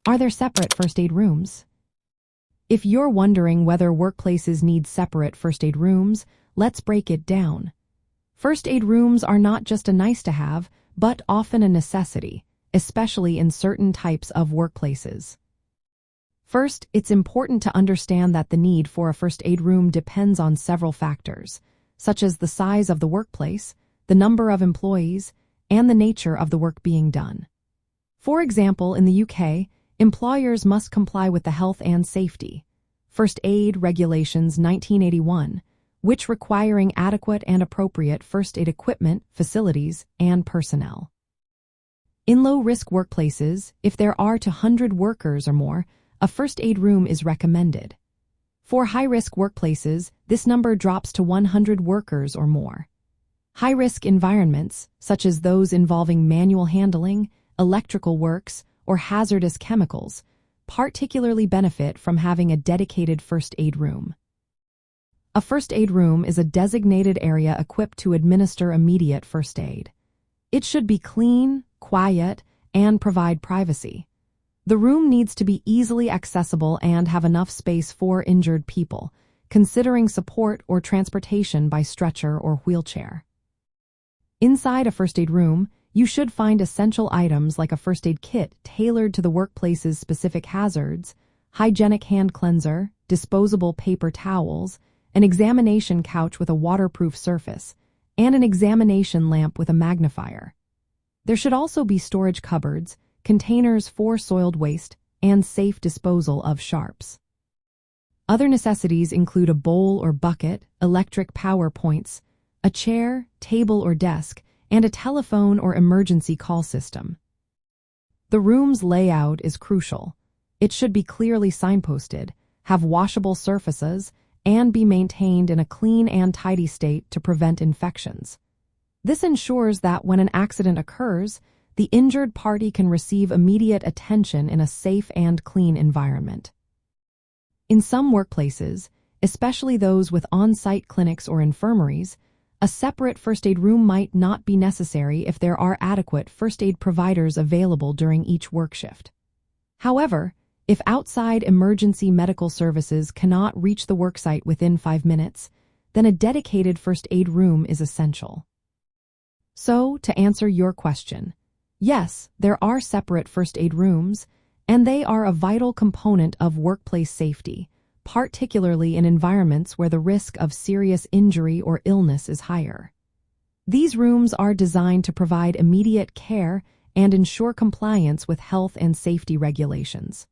Are there separate first aid rooms? If you're wondering whether workplaces need separate first aid rooms, let's break it down. First aid rooms are not just a nice-to-have, but often a necessity, especially in certain types of workplaces. First, it's important to understand that the need for a first aid room depends on several factors, such as the size of the workplace, the number of employees, and the nature of the work being done. For example, in the UK, employers must comply with the Health and Safety First Aid Regulations 1981, which requiring adequate and appropriate first aid equipment, facilities, and personnel. In low-risk workplaces, if there are 200 workers or more, a first aid room is recommended. For high-risk workplaces, this number drops to 100 workers or more. High-risk environments, such as those involving manual handling, electrical works, or hazardous chemicals, particularly benefit from having a dedicated first aid room. A first aid room is a designated area equipped to administer immediate first aid. It should be clean, quiet, and provide privacy. The room needs to be easily accessible and have enough space for injured people, considering support or transportation by stretcher or wheelchair. Inside a first aid room, you should find essential items like a first aid kit tailored to the workplace's specific hazards, hygienic hand cleanser, disposable paper towels, an examination couch with a waterproof surface, and an examination lamp with a magnifier. There should also be storage cupboards, containers for soiled waste, and safe disposal of sharps. Other necessities include a bowl or bucket, electric power points, a chair, table or desk, and a telephone or emergency call system. The room's layout is crucial. It should be clearly signposted, have washable surfaces, and be maintained in a clean and tidy state to prevent infections. This ensures that when an accident occurs, the injured party can receive immediate attention in a safe and clean environment. In some workplaces, especially those with on-site clinics or infirmaries, a separate first aid room might not be necessary if there are adequate first aid providers available during each work shift. However, if outside emergency medical services cannot reach the worksite within 5 minutes, then a dedicated first aid room is essential. So, to answer your question, yes, there are separate first aid rooms, and they are a vital component of workplace safety, particularly in environments where the risk of serious injury or illness is higher. These rooms are designed to provide immediate care and ensure compliance with health and safety regulations.